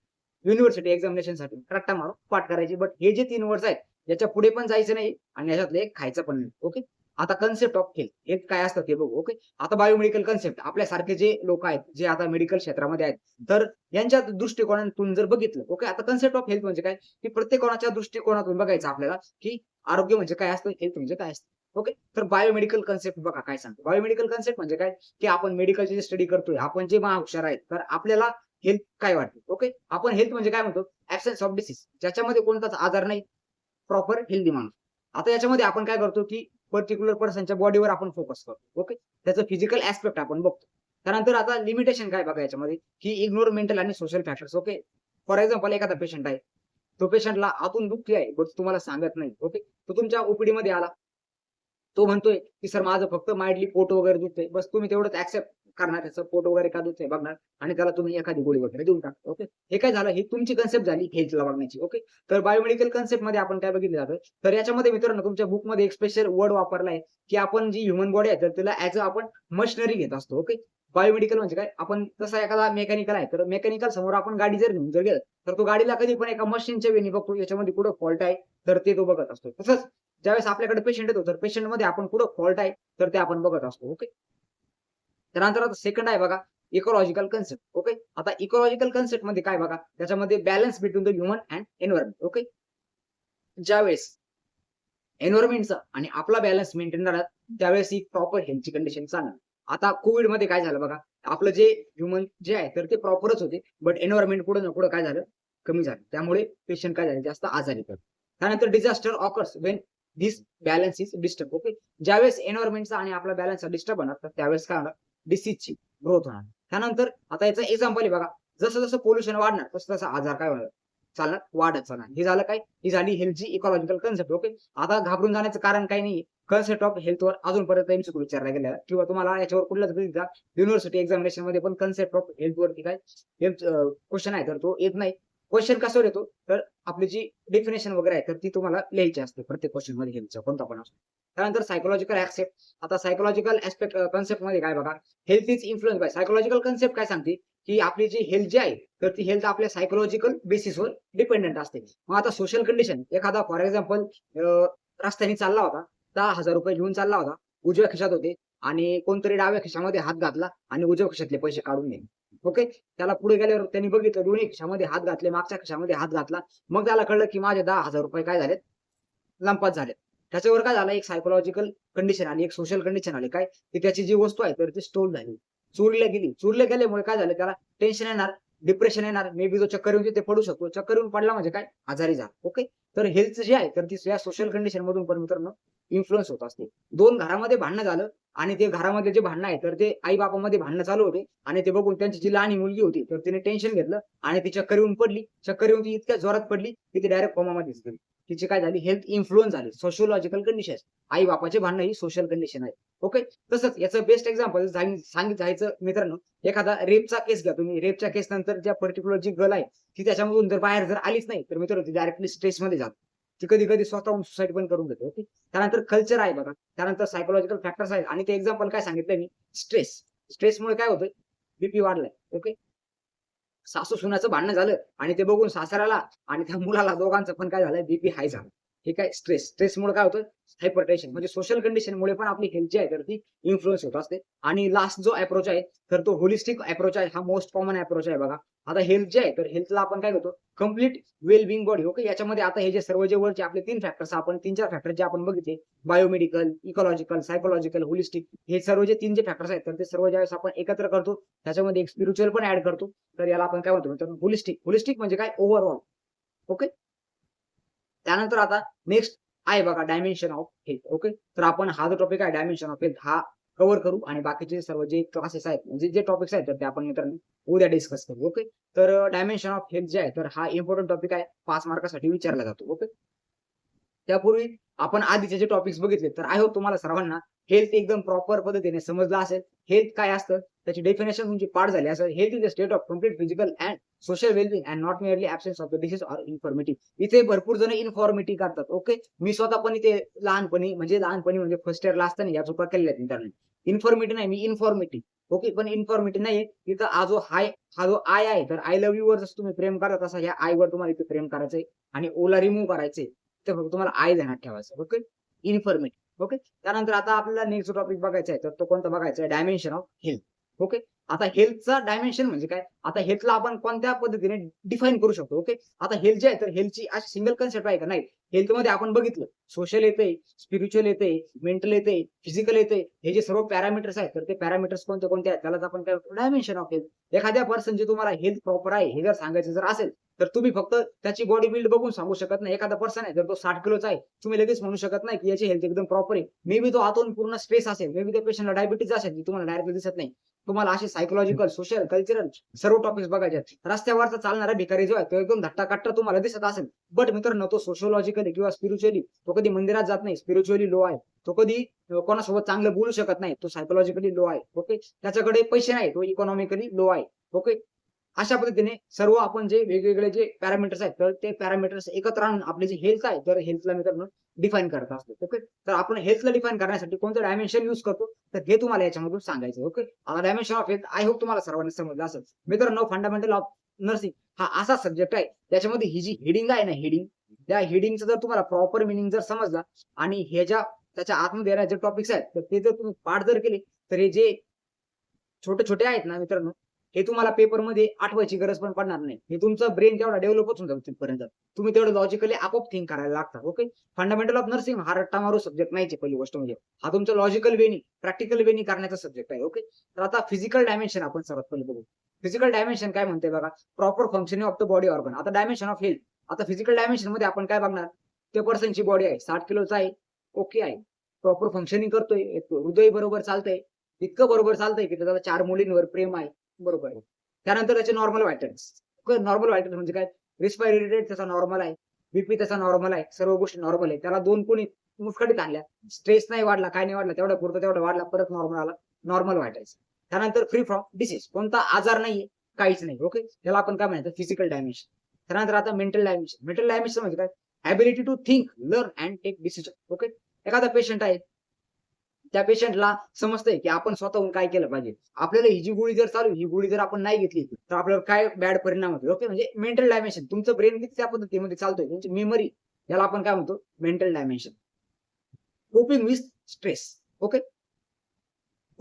युनिव्हर्सिटी एक्झामिनेशन साठी रट्टा मारून पाठ करायची, बट हे जे 3 वर्ड्स आहेत याच्या पुढे पण जायचं नाही आणि याच्यातले खायचं पण नाही. ओके. आता कन्सेप्ट ऑफ हेल्थ काय असतं ते बघू. ओके. आता बायोमेडिकल कन्सेप्ट आपल्यासारखे जे लोक आहेत, जे आता मेडिकल क्षेत्रामध्ये आहेत, तर यांच्या दृष्टिकोनातून जर बघितलं, ओके. आता कन्सेप्ट ऑफ हेल्थ म्हणजे काय, की प्रत्येकाच्या दृष्टिकोनातून बघायचं आपल्याला, की आरोग्य म्हणजे काय असतं, हेल्थ म्हणजे काय असतं. ओके. तर बायोमेडिकल कन्सेप्ट बघा काय सांगतो. बायोमेडिकल कन्सेप्ट म्हणजे काय, की आपण मेडिकलचे जे स्टडी करतोय, आपण जे महाहुशार आहेत, तर आपल्याला हेल्थ काय वाटते. ओके. आपण हेल्थ म्हणजे काय म्हणतो, ॲब्सेन्स ऑफ डिसीज, ज्याच्यामध्ये कोणताच आजार नाही, प्रॉपर हेल्दी माणूस. आता याच्यामध्ये आपण काय करतो, की पर्टिक्युलर पर्सनच्या बॉडीवर आपण फोकस करतो. ओके. त्याचं फिजिकल ॲस्पेक्ट आपण बघतो. त्यानंतर आता लिमिटेशन काय बघा याच्यामध्ये, की इग्नोर मेंटल आणि social factors. Okay. For example एखादा पेशंट आहे. तो पेशंटला आतून दुखी आहे, बट तुम्हाला सांगत नाही. ओके. तो तुमच्या ओपीडीमध्ये आला. तो म्हणतोय, की "सर माझं फक्त माइल्डली पोट वगैरे दुखतंय." बस तुम्ही तेवढंच एक्सेप्ट करणार, त्याचं पोट वगैरे का दुखतंय बघणार आणि त्याला तुम्ही एखादी गोळी वगैरे देऊन टाकता. ओके. हे काय झालं, ही तुमची कन्सेप्ट झाली हेल्थला बघण्याची. ओके. तर बायोमेडिकल कन्सेप्टमध्ये आपण काय बघितलं जातं, तर याच्यामध्ये मित्रांनो तुमच्या बुकमध्ये एक स्पेशल वर्ड वापरला आहे, की आपण जी ह्युमन बॉडी आहे, तर त्याला ॲज अ आपण मशिनरी घेत असतो. ओके. बायोमेडिकल म्हणजे काय, आपण तसा एखादा मेकॅनिकल आहे, तर मेकॅनिकल समोर आपण गाडी जर घेऊन जर गेलं, तर तो गाडीला कधी पण एका मशीनच्या वेळी बघतो, याच्यामध्ये कुठं फॉल्ट आहे, तर ते तो बघत असतो. तसंच ज्यावेळेस आपल्याकडे पेशंट येतो, तर पेशंटमध्ये आपण कुठं फॉल्ट आहे, तर ते आपण बघत असतो. ओके. त्यानंतर आता सेकंड आहे बघा, इकॉलॉजिकल कन्सेप्ट. ओके. आता इकॉलॉजिकल कन्सेप्टमध्ये काय बघा, त्याच्यामध्ये balance between the human and environment. Okay. ज्यावेळेस एन्व्हायर्नमेंटचा आणि आपला बॅलन्स मेंटेन राहणार, त्यावेळेस ही प्रॉपर हेल्थची कंडिशन चालणार. आता कोव्हिडमध्ये काय झालं बघा, आपलं जे ह्युमन जे आहे, तर ते प्रॉपरच होते. बट एन्व्हायर्नमेंट पुढे ना पुढे काय झालं, कमी झालं. त्यामुळे पेशंट काय झाले, जास्त आजारी पडले. त्यानंतर disaster occurs when this balance is disturb. Okay. ज्यावेळेस एन्व्हायर्नमेंटचा आणि आपला बॅलन्स डिस्टर्ब होणार, तर त्यावेळेस काय होणार, डिसीजची ग्रोथ होणार. त्यानंतर आता याचं एक्झाम्पल आहे बघा, जसं-जसं पोल्युशन वाढणार, तसं-तसं आजार काय होणार, चालणार, वाढत चालणार. ही झालं काय, ही झाली हेल्थची इकॉलॉजिकल कन्सेप्ट. ओके. आता घाबरून जाण्याचं कारण काही नाहीये. कन्सेप्ट ऑफ हेल्थवर अजूनपर्यंत एमसीक्यू विचारला गेलेला आहे किंवा तुम्हाला याच्यावर कुठल्याच परीक्षेचा युनिव्हर्सिटी एक्झामिनेशनमध्ये पण कन्सेप्ट ऑफ हेल्थवरती काय हेल्थ क्वेश्चन आहे, तर तो येत नाही. क्वेश्चन कशावर येतो, तर आपली जी डेफिनेशन वगैरे आहे, तर ती तुम्हाला लिहायची असते प्रत्येक क्वेश्चनमध्ये हेल्थचा कोणता पण असतो. त्यानंतर सायकॉलॉजिकल ॲस्पेक्ट. आता सायकॉलॉजिकल ॲस्पेक्ट कन्सेप्टमध्ये काय बघा, health is influence by psychological concept काय सांगते, की आपली जी हेल्थ जी आहे, तर ती हेल्थ आपल्या सायकॉलॉजिकल बेसिसवर डिपेंडंट असते. मग आता सोशल कंडिशन, एखादा फॉर एक्झाम्पल रस्त्याने चालला होता, ₹10,000 घेऊन चालला होता, उजव्या खिशात होते आणि कोणतरी डाव्या खिशामध्ये हात घातला आणि उजव्या खिशातले पैसे काढून नेले. ओके. त्याला पुढे गेल्यावर त्यांनी बघितलं, दोन्ही खिशामध्ये हात घातले, मागच्या खिशामध्ये हात घातला. मग त्याला कळलं, की माझे ₹10,000 काय झालेत, लंपास झालेत. त्याच्यावर काय झालं, एक सायकॉलॉजिकल कंडिशन आली, एक सोशल कंडिशन आली. काय, की त्याची जी वस्तू आहे, तर ती स्टोल झाली, चोरीला गेली. चोरीला गेल्यामुळे काय झालं, त्याला टेन्शन येणार, डिप्रेशन येणार, मे बी तो चक्कर येऊन तिथे पडू शकतो. चक्कर येऊन पडला म्हणजे काय, आजारी झाला. ओके. तर हेल्थ जी आहे, तर ती या सोशल कंडिशन मधून पण मित्रांनो इन्फ्लुअन्स होत असते. 2 घरामध्ये भांडणं झालं आणि ते घरामध्ये जे भांडणं आहे, तर ते आई-बापामध्ये भांडणं चालू होते आणि ते बघून त्यांची जी लहान मुलगी होती, तर तिने टेन्शन घेतलं आणि ती चक्कर येऊन पडली. चक्कर येऊन ती इतक्या जोरात पडली, की ती डायरेक्ट कोमामध्येच गेली. तिची काय झाली, हेल्थ इन्फ्लुअन्स झाली. Sociological condition. आई-बापाचे भांडणं ही सोशल कंडिशन आहे. ओके. तसंच याचं बेस्ट एक्झाम्पल सांगायचं मित्रांनो, एखादा रेपचा केस घ्या तुम्ही. रेपच्या केस नंतर ज्या पर्टिक्युलर जी गर्ल आहे, ती त्याच्यामधून जर बाहेर जर आलीच नाही, तर मित्रांनो ती डायरेक्टली स्ट्रेसमध्ये जाते. ती कधी-कधी स्वतःहून सुसाईड पण करून घेते. ओके. त्यानंतर कल्चर आहे बघा. त्यानंतर सायकॉलॉजिकल फॅक्टर्स आहेत आणि ते एक्झाम्पल काय सांगितलंय मी, स्ट्रेस. स्ट्रेसमुळे काय होतंय, बीपी वाढलाय. ओके. सासू-सुनाचं भांडण झालं आणि ते बघून सासऱ्याला आणि त्या मुलाला दोघांचं पण काय झालंय, बीपी हाय झाला. हे काय स्ट्रेस. स्ट्रेसमुळे काय होतं, हायपरटेन्शन म्हणजे सोशल कंडिशनमुळे पण आपली हेल्थ जी आहे, तर ती इन्फ्लुअन्स होत असते. आणि लास्ट जो अप्रोच आहे, तर तो होलिस्टिक अप्रोच आहे. हा मोस्ट कॉमन अप्रोच आहे बघा. आता हेल्थ जे आहे, तर हेल्थला आपण काय करतो, कंप्लीट वेल बिंग बॉडी. ओके. याच्यामध्ये आता हे जे सर्व जे वरचे आपले 3 फॅक्टर्स आपण 3-4 फॅक्टर जे आपण बघितले, बायोमेडिकल, इकॉलॉजिकल, सायकॉलॉजिकल, होलिस्टिक, हे सर्व जे 3 जे फॅक्टर्स आहेत, तर ते सर्व ज्यावेळेस आपण एकत्र करतो, त्याच्यामध्ये एक स्पिरिच्युअल पण ॲड करतो. तर याला आपण काय म्हणतो, तर होलिस्टिक. होलिस्टिक म्हणजे काय, ओव्हरऑल. ओके. त्यानंतर आता नेक्स्ट आहे बघा, डायमेन्शन ऑफ हेल्थ. ओके. तर आपण हा जो टॉपिक आहे डायमेन्शन ऑफ हेल्थ हा कव्हर करू आणि बाकीचे सर्व जे क्लासेस आहेत, म्हणजे जे टॉपिक्स आहेत, तर ते आपण मित्रांनो उद्या डिस्कस करू. ओके. तर डायमेन्शन ऑफ हेल्थ जे आहे, तर हा इम्पोर्टंट टॉपिक आहे. 5 मार्कासाठी विचारला जातो. ओके. त्यापूर्वी आपण आधीचे जे टॉपिक्स बघितले, तर आय होप तुम्हाला सर्वांना हेल्थ एकदम प्रॉपर पद्धतीने समजलं असेल. हेल्थ काय असतं, त्याची डेफिनेशन तुमची पाठ झाली असेल. Health is a state of complete physical and social wellbeing and not merely absence of the disease or infirmity. इथे भरपूर जण इन्फॉर्मिटी करतात. ओके. मी स्वतः पण इथे लहानपणी म्हणजे फर्स्ट इयरला असताना या चुका केलेल्या आहेत मित्रांनो. इन्फॉर्मिटी नाही, मी इन्फॉर्मिटी. ओके. पण इन्फॉर्मिटी नाहीये. इथं हा जो आय आहे, तर आय लव्ह यू वर जसं तुम्ही प्रेम करता, तसा ह्या आयवर तुम्हाला इथे प्रेम करायचंय आणि ओला रिमूव्ह करायचंय. तर फक्त तुम्हाला आय ध्यानात ठेवायचं. ओके. इन्फॉर्मेटिव्ह. ओके. त्यानंतर आता आपल्याला नेक्स्ट टॉपिक बघायचा आहे, तर तो कोणता बघायचा आहे? Dimension of health. ओके. आता हेल्थचा डायमेन्शन म्हणजे काय? आता हेल्थला आपण कोणत्या पद्धतीने डिफाईन करू शकतो? ओके. आता हेल्थ जे आहे, तर हेल्थची अशी सिंगल कन्सेप्ट आहे का? नाही. हेल्थमध्ये आपण बघितलं सोशल येतंय, स्पिरिच्युअल येतंय, मेंटल येतंय, फिजिकल येतंय. हे जे सर्व पॅरामीटर्स आहेत, तर ते पॅरामीटर्स कोणते-कोणते आहेत? त्यालाच आपण काय म्हणतो? Dimension of health. एखाद्या पर्सनची तुम्हाला हेल्थ प्रॉपर आहे, हे जर सांगायचं जर असेल, तर तुम्ही फक्त त्याची बॉडी बिल्ड बघून सांगू शकत नाही. एखादा पर्सन आहे, जर तो 60 किलोचा आहे, तुम्ही लगेच म्हणू शकत नाही, की याची हेल्थ एकदम प्रॉपर आहे. मे बी तो आतून पूर्ण स्ट्रेस असेल, मे बी त्या पेशंटला डायबिटीज असेल, जी तुम्हाला डायरेक्टली दिसत नाही. तुम्हाला असे सायकॉलॉजिकल, सोशल, कल्चरल सर्व टॉपिक्स बघायचे आहेत. रस्त्यावरचा चालणारा भिकारी जो आहे, तो एकदम धट्टा-कट्टा तुम्हाला दिसत असेल. बट मित्रांनो, तो सोशिओलॉजिकली किंवा स्पिरिच्युअली तो कधी मंदिरात जात नाही, स्पिरिच्युअली लो आहे. तो कधी कोणासोबत चांगलं बोलू शकत नाही. तो सायकॉलॉजिकली लो आहे. ओके. त्याच्याकडे पैसे नाही, तो इकॉनॉमिकली लो आहे. ओके. अशा पद्धतीने सर्व आपण जे वेगवेगळे जे पॅरामीटर्स आहेत, तर ते पॅरामीटर्स एकत्र आणून आपली जी हेल्थ आहे, तर हेल्थला मित्रांनो डिफाईन करत असतो. ओके. तर आपण हेल्थला डिफाईन करण्यासाठी कोणतं डायमेन्शन यूज करतो, तर हे तुम्हाला याच्यामधून सांगायचं. ओके. आता dimension of health I hope तुम्हाला सर्वांना समजलं असेल. मित्रांनो, फंडामेंटल ऑफ नर्सिंग हा असा सब्जेक्ट आहे, त्याच्यामध्ये ही जी हेडिंग आहे ना, हेडिंग, त्या हेडिंगचा जर तुम्हाला प्रॉपर मीनिंग जर समजला आणि त्याच्या आतमध्ये येणारे जे टॉपिक्स आहेत, तर ते जर तुम्ही पाठ जर केले, तर हे जे छोटे-छोटे आहेत ना मित्रांनो, हे तुम्हाला पेपरमध्ये आठवायची गरज पण पडणार नाही. हे तुमचं ब्रेन तेवढा डेव्हलपच होऊन जाईल तिथपर्यंत. तुम्ही तेवढं लॉजिकली आपोआप थिंक करायला लागता. ओके. फंडामेंटल ऑफ नर्सिंग हा रट्टा मारू सब्जेक्ट नाहीच आहे पहिली गोष्ट म्हणजे. हा तुमच्या लॉजिकल वेनी, प्रॅक्टिकल वेनी करण्याचा सब्जेक्ट आहे. ओके. तर आता फिजिकल डायमेन्शन आपण सर्वात पहिले बघू. फिजिकल डायमेन्शन काय म्हणते बघा, proper functioning of the body organ. आता डायमेन्शन ऑफ हेल्थ. आता फिजिकल डायमेन्शनमध्ये आपण काय बघणार, त्या पर्सनची बॉडी आहे, 60 किलोचा आहे, ओके आहे. प्रॉपर फंक्शनिंग करतोय, एक हृदय बरोबर चालतंय, इतकं बरोबर चालतंय, की त्याला 4 मुलींवर प्रेम आहे. बरोबर आहे. त्यानंतर त्याचे नॉर्मल व्हायटल्स. नॉर्मल व्हायटल्स म्हणजे काय? रिस्पिरेटरी रेट त्याचा नॉर्मल आहे. बीपी त्याचा नॉर्मल आहे. सर्व गोष्टी नॉर्मल आहे. त्याला 2 कोणी मुस्कटीत आणल्या. स्ट्रेस नाही वाढला, काय नाही वाढला. तेवढ्यापुरतं तेवढा वाढला, परत नॉर्मल आला. नॉर्मल व्हायटल्स. त्यानंतर फ्री फ्रॉम डिसीज. कोणता आजार नाहीये, काहीच नाही. ओके. त्याला आपण काय म्हणायचं? Physical dimension. त्यानंतर आता मेंटल डायमेन्शन. मेंटल डायमेन्शन म्हणजे काय? Ability to think, learn and take decision. Okay. एखादा पेशंट आहे, त्या पेशंटला समजतंय, की आपण स्वतःहून काय केलं पाहिजे. आपल्याला ही जी गोळी जर चालू ही गोळी जर आपण नाही घेतली, तर आपल्यावर काय बॅड परिणाम होतील. ओके. म्हणजे मेंटल डायमेन्शन. तुमचं ब्रेन किती त्या पद्धतीमध्ये चालतोय. तुमची मेमरी, याला आपण काय म्हणतो? Mental dimension. Coping with stress. Okay.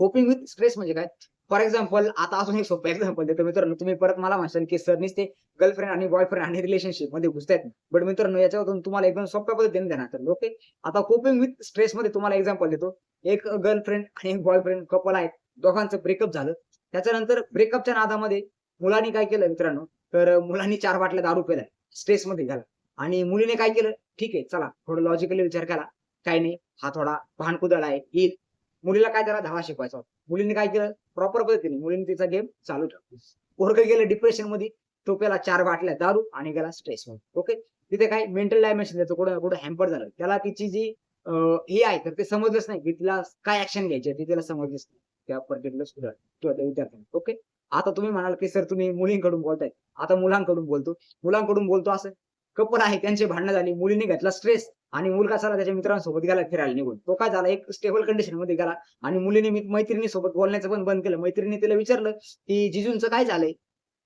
Coping with stress म्हणजे काय? फॉर एक्झाम्पल, आता अजून एक सोपं एक्झाम्पल देतो मित्रांनो. तुम्ही परत मला म्हणशाल, की सर नुसते गर्लफ्रेंड आणि बॉयफ्रेंड आणि रिलेशनशिपमध्ये घुसतायत. बट मित्रांनो, याच्यावरून तुम्हाला एकदम सोप्या पद्धतीने देणार तर ओके. आता कोपिंग विथ स्ट्रेसमध्ये तुम्हाला एक्झाम्पल देतो. एक गर्लफ्रेंड आणि एक बॉयफ्रेंड कपल आहेत. दोघांचं ब्रेकअप झालं. त्याच्यानंतर ब्रेकअपच्या नादामध्ये मुलांनी काय केलं मित्रांनो, तर मुलांनी 4 बाटल्या दारू पिल्या. स्ट्रेसमध्ये झाला आणि मुलीने काय केलं, ठीक आहे चला थोडं लॉजिकली विचार केला. काही नाही, हा थोडा भानकुदळ आहे, येईल. मुलीला काय त्याला धडा शिकवायचा होता. मुलीने काय केलं, प्रॉपर पद्धतीने मुलीने तिचा गेम चालू ठेवला. पोरगं गेलं डिप्रेशनमध्ये, तो पेला 4 बाटल्या दारू आणि गेला स्ट्रेसमध्ये. ओके. तिथे काय मेंटल डायमेन्शन त्याचं कुठं ना कुठं हॅम्पर झालं. त्याला तिची जी हे आहे, तर ते समजलंच नाही, की तिला काय ॲक्शन घ्यायची आहे, ते तिला समजलंच नाही. त्या पर्टिक्युलर स्टुडंट किंवा त्या विद्यार्थ्याला. ओके. आता तुम्ही म्हणाल, की सर तुम्ही मुलींकडून बोलताय. आता मुलांकडून बोलतो. मुलांकडून बोलतो असं कपल आहे, त्यांची भांडणं झाली. मुलीने घेतला स्ट्रेस आणि मुलगा चला त्याच्या मित्रांसोबत गेला फिरायला निघून. तो काय झाला, एक स्टेबल कंडिशनमध्ये गेला आणि मुलीने मैत्रिणीसोबत बोलण्याचं पण बंद केलं. मैत्रिणीने तिला विचारलं, की "जिजूंचं काय झालंय?"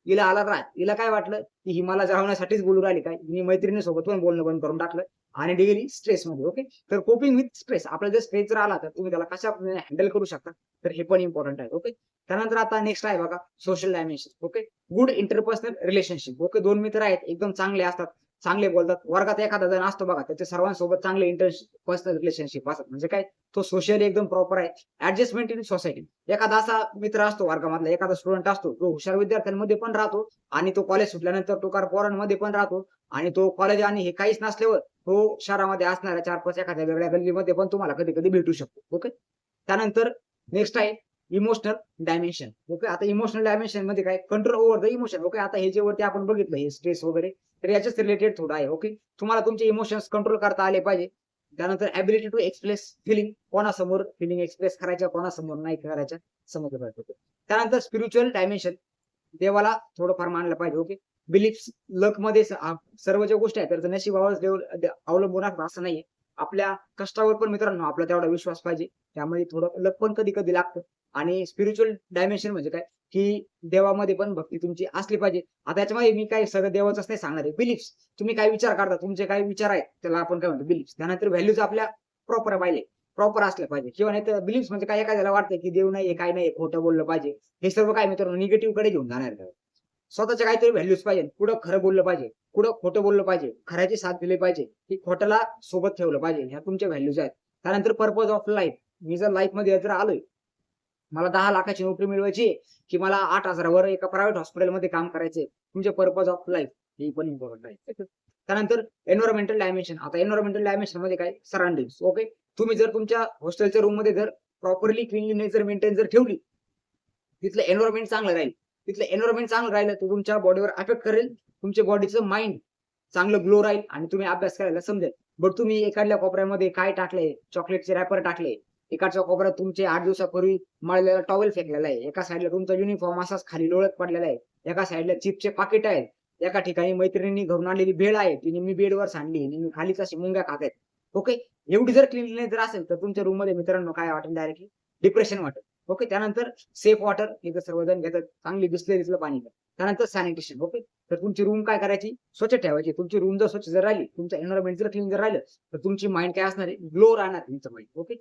हिला आला राग. हिला काय वाटलं, की ही मला जळवण्यासाठीच बोलू राहिली काय? हिने मैत्रिणीसोबत पण बोलणं बंद करून टाकलं आणि गेली स्ट्रेसमध्ये. ओके. तर कोपिंग विथ स्ट्रेस. आपल्याला जर स्ट्रेस जर आला, तर तुम्ही त्याला कशा पद्धतीने हँडल करू शकता, तर हे पण इम्पोर्टंट आहे. ओके. त्यानंतर आता नेक्स्ट आहे बघा social dimension. Okay. Good interpersonal relationship. Okay. 2 मित्र आहेत, एकदम चांगले असतात, चांगले बोलतात. वर्गात एखादा जण असतो बघा, त्याच्या सर्वांसोबत चांगले पर्सनल रिलेशनशिप असतात. म्हणजे काय, तो सोशली एकदम प्रॉपर आहे. Adjustment in society. एखादा असा मित्र असतो वर्गामधला, एखादा स्टुडंट असतो, तो हुशार विद्यार्थ्यांमध्ये पण राहतो आणि तो कॉलेज सुटल्यानंतर टुकार पोरांमध्ये पण राहतो आणि तो कॉलेज आणि हे काहीच नसल्यावर तो शहरामध्ये असणाऱ्या 4-5 एखाद्या वेगळ्या गल्लीमध्ये पण तुम्हाला कधी-कधी भेटू शकतो. ओके. त्यानंतर नेक्स्ट आहे इमोशनल डायमेन्शन. ओके. आता इमोशनल डायमेन्शन मध्ये काय, control over the emotion. Okay. आता हे जे वरती आपण बघितलं हे स्ट्रेस वगैरे, तर याच्याच रिलेटेड थोडं आहे. ओके. तुम्हाला तुमचे इमोशन्स कंट्रोल करता आले पाहिजे. त्यानंतर एबिलिटी टू एक्सप्रेस फिलिंग. कोणासमोर फिलिंग एक्सप्रेस करायच्या, कोणासमोर नाही करायच्या, समजलं पाहिजे. त्यानंतर स्पिरिच्युअल डायमेन्शन. देवाला थोडंफार मानलं पाहिजे. ओके. बिलीफ्स, लकमध्ये सर्व ज्या गोष्टी आहेत, तर नशिबावर अवलंबून असतं असं नाहीये. आपल्या कष्टावर पण मित्रांनो आपला तेवढा विश्वास पाहिजे. त्यामुळे थोडं लक पण कधी-कधी लागतं. आणि स्पिरिच्युअल डायमेन्शन म्हणजे काय, की देवामध्ये पण भक्ती तुमची असली पाहिजे. आता याच्यामध्ये मी काय सगळं देवाचंच नाही सांगणार आहे. बिलीफ्स, तुम्ही काय विचार करता, तुमचे काय विचार आहेत, त्याला आपण काय म्हणतो बिलीफ्स. त्यानंतर व्हॅल्यूज आपल्या प्रॉपर पाहिले. प्रॉपर असलं पाहिजे किंवा नाही तर बिलीफ म्हणजे काय एखाद्याला वाटतं की देव नाहीये, काय नाहीये, खोटं बोललं पाहिजे. हे सर्व काय मित्रांनो निगेटिव्ह कडे घेऊन जाणार आहे. स्वतःच्या काहीतरी व्हॅल्यूज पाहिजे. कुठं खरं बोललं पाहिजे, कुठं खोटं बोललं पाहिजे, खऱ्याची साथ दिली पाहिजे, की खोट्याला सोबत ठेवलं पाहिजे. ह्या तुमच्या व्हॅल्यूज आहेत. त्यानंतर पर्पज ऑफ लाईफ. मी जर लाईफमध्ये जर आलोय, मला 10 लाखाची नोकरी मिळवायची आहे, की मला 8,000 वर एका प्रायव्हेट हॉस्पिटलमध्ये काम करायचंय. तुमचे पर्पज ऑफ लाईफ हे पण इम्पॉर्टंट आहे. त्यानंतर एन्व्हायर्नमेंटल डायमेन्शन. आता एन्व्हायर्नमेंटल डायमेन्शन मध्ये काय सराउंडिंग्स. ओके. तुम्ही जर तुमच्या हॉस्टेलच्या रूममध्ये जर प्रॉपरली क्लीनलीनेस जर मेंटेन जर ठेवली, तिथलं एन्व्हायर्नमेंट चांगलं राहील. तिथलं एन्व्हायर्नमेंट चांगलं राहिलं तर तुमच्या बॉडीवर अफेक्ट करेल. तुमच्या बॉडीचं माइंड चांगलं ग्लो राहील आणि तुम्ही अभ्यास करायला समजेल. बट तुम्ही एखाद्या कोपऱ्यामध्ये काय टाकलंय, चॉकलेटचे रॅपर टाकले. एकाच्या कोपऱ्यात तुमचे 8 दिवसापूर्वी मळलेला टॉवेल फेकलेला आहे. एका साईडला तुमचा युनिफॉर्म असाच खाली लोळत पडलेला आहे. एका साईडला चिप्सचे पाकिट आहेत. एका ठिकाणी मैत्रिणींनी घरून आणलेली भेळ आहे. ती नेहमी बेडवर सांडली. नेहमी खालीच अशी मुंग्या खात आहेत. ओके. एवढी जर क्लीनलीनेस जर असेल तर तुमच्या रूममध्ये मित्रांनो काय वाटेल डायरेक्टली डिप्रेशन वाटेल. ओके. त्यानंतर सेफ वॉटर हे जर सर्वजण घेतात, चांगली दिसलं पाणी घ्या. त्यानंतर सॅनिटेशन. ओके. तर तुमची रूम काय करायची? स्वच्छ ठेवायची. तुमची रूम जर स्वच्छ जर राहिली, तुमचं एन्व्हायरमेंट जर क्लीन जर राहिलं, तर तुमची माइंड काय असणार आहे? ग्लो राहणार तुमचं माइंड. ओके.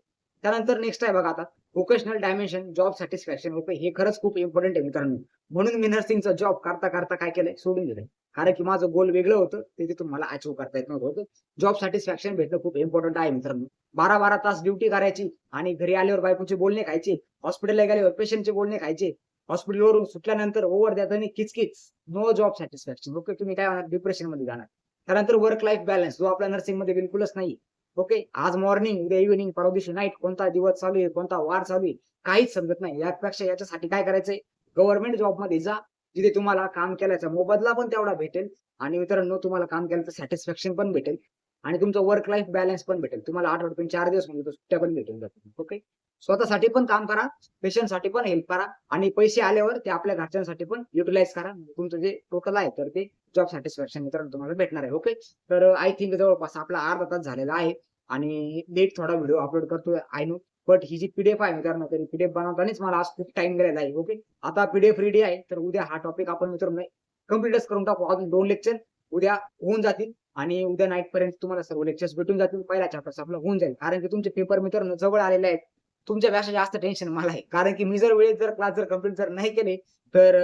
त्यानंतर नेक्स्ट आहे बघा आता vocational dimension, job satisfaction. Okay. हे खरंच खूप इम्पॉर्टंट आहे मित्रांनो. म्हणून मी नर्सिंगचा जॉब करता काय केलंय? सोडून दिलंय. कारण की माझं गोल वेगळं होतं. ते तिथून मला अचीव्ह करता येत नव्हतं. जॉब सॅटिस्फॅक्शन भेटणं खूप इम्पॉर्टंट आहे मित्रांनो. 12-12 तास ड्युटी करायची आणि घरी आल्यावर बायकोचे बोलणे खायचे. हॉस्पिटलला गेल्यावर पेशंटचे बोलणे खायचे. हॉस्पिटलवरून सुटल्यानंतर ओव्हर द्यात आणि किचकिच. No job satisfaction. ओके. तुम्ही काय होणार? डिप्रेशन मध्ये जाणार. त्यानंतर वर्क लाईफ बॅलन्स जो आपल्या नर्सिंगमध्ये बिलकुलच नाही. ओके. आज मॉर्निंग, उद्या इव्हिनिंग, परवा दिवशी नाईट, कोणता दिवस चालू आहे, कोणता वार चालू आहे, काहीच समजत नाही. यापेक्षा याच्यासाठी काय करायचंय? गव्हर्नमेंट जॉबमध्ये जा. जिथे तुम्हाला काम केल्याचा मोबदला पण तेवढा भेटेल आणि मित्रांनो तुम्हाला काम केल्याचं सॅटिस्फॅक्शन पण भेटेल आणि तुमचं वर्क लाईफ बॅलन्स पण भेटेल. तुम्हाला आठवड्यातून 4 दिवस म्हणजे सुट्ट्या पण भेटून जातील. ओके. स्वतःसाठी पण काम करा, पेशंटसाठी पण हेल्प करा आणि पैसे आल्यावर ते आपल्या घरच्यांसाठी पण युटिलाइज करा. तुमचं जे टोटल आहे तर ते जॉब सॅटिस्फॅक्शन मित्रांनो तुम्हाला भेटणार आहे. ओके. तर आय थिंक जवळपास आपला अर्धा तास झालेला आहे आणि लेट थोडा व्हिडिओ अपलोड करतोय आय नो. बट ही जी पीडीएफ आहे मित्रांनो, तरी पीडीएफ बनवतानाच मला आज खूप टाइम गेलेला आहे. ओके. आता पीडीएफ रेडी आहे तर उद्या हा टॉपिक आपण मित्रांनो कम्प्लीटच करून टाकू. अजून 2 लेक्चर उद्या होऊन जातील आणि उद्या नाईट पर्यंत तुम्हाला सर्व लेक्चर्स भेटून जातील. पहिला चॅप्टर आपला होऊन जाईल कारण की तुमचे पेपर मित्रांनो जवळ आलेले आहेत. तुमच्यापेक्षा जास्त टेन्शन मला आहे कारण की मी जर वेळेत जर क्लास जर कम्प्लीट जर नाही केले तर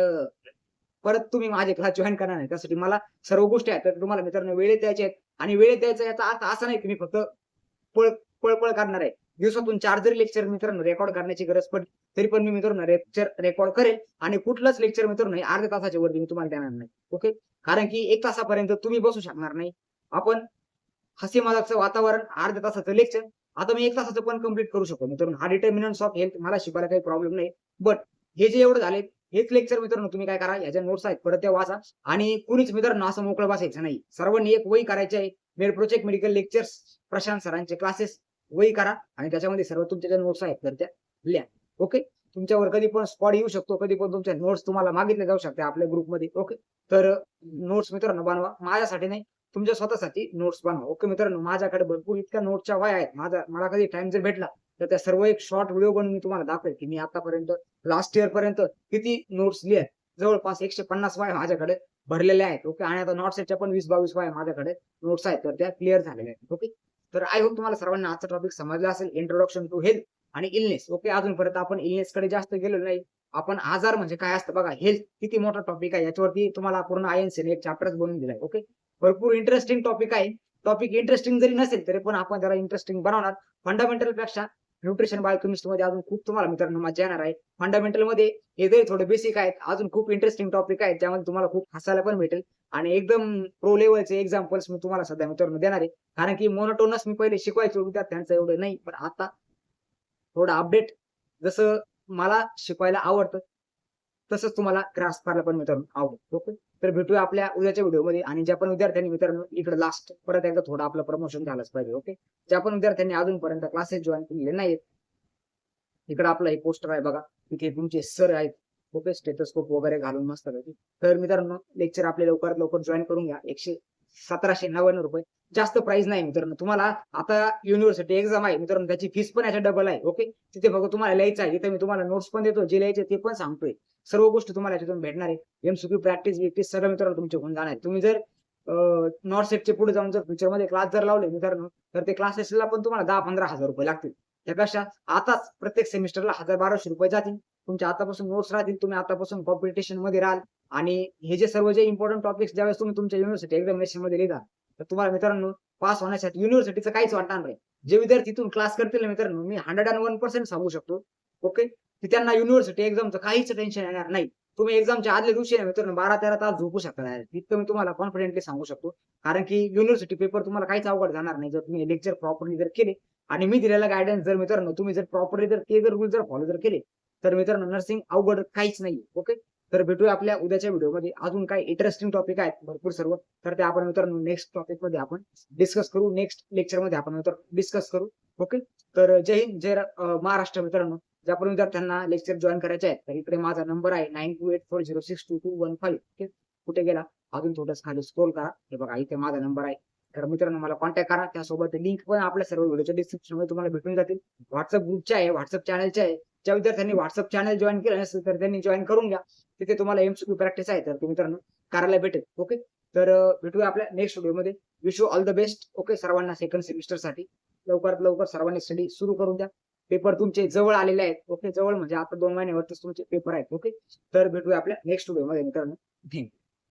परत तुम्ही माझे क्लास जॉईन करणार नाही. त्यासाठी मला सर्व गोष्टी आहेत तर तुम्हाला मित्रांनो वेळेत द्यायचे आहेत आणि वेळेत द्यायचा याचा अर्थ असा नाही की मी फक्त पळपळ करणार आहे. दिवसातून 4 जरी लेक्चर मित्रांनो रेकॉर्ड करण्याची गरज पडली तरी पण मी मित्रांनो लेक्चर रेकॉर्ड करेल आणि कुठलंच लेक्चर मित्रांनो अर्ध्या तासाच्या वरती मी तुम्हाला देणार नाही. ओके. कारण की 1 तासापर्यंत तुम्ही बसू शकणार नाही. आपण हसी मजाकचं वातावरण, अर्ध्या तासाचं लेक्चर. आता मी 1 तासाचं पण कंप्लीट करू शकतो मित्रांनो. हा डिटर्मिनंट्स ऑफ हेल्थ मला शिकवायला काही प्रॉब्लेम नाही. बट हे जे एवढं झाले हेच लेक्चर मित्रांनो तुम्ही काय करा, याच्या नोट्स आहेत परत त्या वाचा आणि कुणीच मित्रांनो असं मोकळं बसायचं नाही. सर्वांनी एक वही करायची आहे. Med project medical lectures Prashant सरांचे क्लासेस वही करा आणि त्याच्यामध्ये सर्व तुमच्या ज्या नोट्स आहेत तर त्या लिहा. ओके. तुमच्यावर कधी पण स्पॉट येऊ शकतो, कधी पण तुमच्या नोट्स तुम्हाला मागितले जाऊ शकते आपल्या ग्रुपमध्ये. ओके. तर नोट्स मित्रांनो बनवा. माझ्यासाठी नाही, तुमच्या स्वतःसाठी नोट्स बनवा. ओके मित्रांनो. माझ्याकडे भरपूर इतक्या नोट्सच्या वह्या आहेत. मला कधी टाइम जर भेटला तर त्या सर्व एक शॉर्ट व्हिडिओ बनवून मी तुम्हाला दाखवेल की मी आतापर्यंत लास्ट इयर पर्यंत किती नोट्स लिहिल्या. जवळपास 150 वह्या माझ्याकडे भरलेल्या आहेत. ओके. आणि आता नॉट्सच्या पण 20-22 वह्या माझ्याकडे नोट्स आहेत तर त्या क्लिअर झालेल्या आहेत. ओके. तर आय होप तुम्हाला सर्वांना आजचा टॉपिक समजला असेल. इंट्रोडक्शन टू हेल्थ आणि इलनेस. ओके. अजूनपर्यंत आपण इलनेस कडे जास्त गेलो नाही. आपण आजार म्हणजे काय असतं बघा. हेल्थ किती मोठा टॉपिक आहे याच्यावरती तुम्हाला पूर्ण आयएनसीने एक चॅप्टरच बनवून दिलाय. ओके. भरपूर इंटरेस्टिंग टॉपिक आहे. टॉपिक इंटरेस्टिंग जरी नसेल तरी पण आपण त्याला इंटरेस्टिंग बनवणार. फंडामेंटल पेक्षा न्यूट्रिशन बायोकेमिस्ट्री मध्ये अजून खूप तुम्हाला मित्रांनो मजा येणार आहे. फंडामेंटल मध्ये हे जरी थोडे बेसिक आहेत, अजून खूप इंटरेस्टिंग टॉपिक आहेत ज्यामध्ये तुम्हाला खूप हसायला पण भेटेल आणि एकदम प्रो लेवलचे एक्झाम्पल्स मी तुम्हाला सध्या मित्रांनो देणार आहे. कारण की मोनोटोनस मी पहिले शिकवायचो विद्यार्थ्यांचं एवढं नाही, पण आता थोडं अपडेट जसं मला शिकवायला आवडतं तसंच तुम्हाला ग्रास्प करायला पण मित्रांनो आवडेल. ओके. तर भेटूया आपल्या उद्याच्या व्हिडिओमध्ये आणि ज्या पण विद्यार्थ्यांनी मित्रांनो इकडे लास्ट परत एकदा थोडं आपलं प्रमोशन झालंच पाहिजे. ओके. ज्या पण विद्यार्थ्यांनी अजूनपर्यंत क्लासेस जॉईन केलेले नाहीत, इकडे आपलं हे पोस्टर आहे बघा. तिथे तुमचे सर आहेत. ओके. स्टेथोस्कोप वगैरे घालून मस्त पैकी. तर मित्रांनो लेक्चर आपले लवकरात लवकर जॉईन करून घ्या. 1799 रुपये. जास्त प्राइस नाही मित्रांनो. तुम्हाला आता युनिव्हर्सिटी एक्झाम आहे मित्रांनो, त्याची फीस पण याच्या डबल आहे. ओके. तिथे बघा तुम्हाला लिहायचं आहे. तिथे मी तुम्हाला नोट्स पण देतो, जे लिहायचे ते पण सांगतोय. सर्व गोष्टी तुम्हाला याच्यातून भेटणार आहे. एमसीक्यू प्रॅक्टिस सगळं मित्रांनो तुमचे होऊन जाणार आहे. तुम्ही जर नॉट सेटचे पुढे जाऊन जर फ्युचरमध्ये क्लास जर लावले मित्रांनो तर ते क्लासेसला पण तुम्हाला 10-15 हजार रुपये लागतील. त्या कशा आताच प्रत्येक सेमिस्टरला 1000-1200 रुपये जातील. तुमच्या आतापासून नोट्स राहतील. तुम्ही आतापासून कॉम्पिटिशन मध्ये राहाल आणि हे जे सर्व जे इम्पोर्टंट टॉपिक्स ज्यावेळेस तुम्ही तुमच्या युनिव्हर्सिटी एक्झामिनेशन मध्ये लिहिता, तर तुम्हाला मित्रांनो पास होण्यासाठी युनिव्हर्सिटीचं काहीच वाटणार नाही. जे विद्यार्थी इथून क्लास करतील ना मित्रांनो, मी 101% सांगू शकतो, ओके, की त्यांना युनिव्हर्सिटी एक्झामचं काहीच टेन्शन येणार नाही. तुम्ही एक्झामच्या आदल्या दिवशी ना मित्रांनो 12-13 तास झोपू शकता डायरेक्ट. इतकं मी तुम्हाला कॉन्फिडेंटली सांगू शकतो. कारण की युनिव्हर्सिटी पेपर तुम्हाला काहीच अवघड जाणार नाही. जर तुम्ही लेक्चर प्रॉपरली जर केले आणि मी दिलेला गाईडन्स जर मित्रांनो तुम्ही जर प्रॉपरली जर ते जर रूल जर फॉलो जर केले, तर मित्रांनो नर्सिंग अवघड काहीच नाही. ओके. तर भेटूया आपल्या उद्याच्या व्हिडिओमध्ये. अजून काही इंटरेस्टिंग टॉपिक आहेत भरपूर सर्व. तर ते आपण मित्रांनो नेक्स्ट टॉपिकमध्ये आपण डिस्कस करू. नेक्स्ट लेक्चरमध्ये आपण डिस्कस करू. ओके. तर जय हिंद, जय महाराष्ट्र मित्रांनो. ज्या पण विद्यार्थ्यांना लेक्चर जॉईन करायचे आहे, तर इकडे माझा नंबर आहे 9284062215. ओके. कुठे गेला? अजून थोडंसं खाली स्क्रोल करा. हे बघा इथे माझा नंबर आहे. तर मित्रांनो मला कॉन्टॅक्ट करा. त्यासोबत लिंक पण आपल्या सर्व व्हिडिओच्या डिस्क्रिप्शनमध्ये तुम्हाला भेटून जातील. WhatsApp ग्रुपच्या आहे, WhatsApp चॅनलच्या आहे. ज्या विद्यार्थ्यांनी WhatsApp चॅनल जॉईन केलं नसेल तर त्यांनी जॉईन करून घ्या. तिथे तुम्हाला एमसीक्यू प्रॅक्टिस आहे तर ते मित्रांनो करायला भेटेल. ओके. तर भेटूया आपल्या नेक्स्ट व्हिडिओमध्ये. Wish you all the best. Okay. सर्वांना सेकंड सेमिस्टरसाठी लवकरात लवकर सर्वांनी स्टडी सुरू करून द्या. पेपर तुमचे जवळ आलेले आहेत. ओके. जवळ म्हणजे आता 2 महिन्यावरतीच तुमचे पेपर आहेत. ओके. तर भेटूया आपल्या नेक्स्ट व्हिडिओमध्ये मित्रांनो. थँक्यू.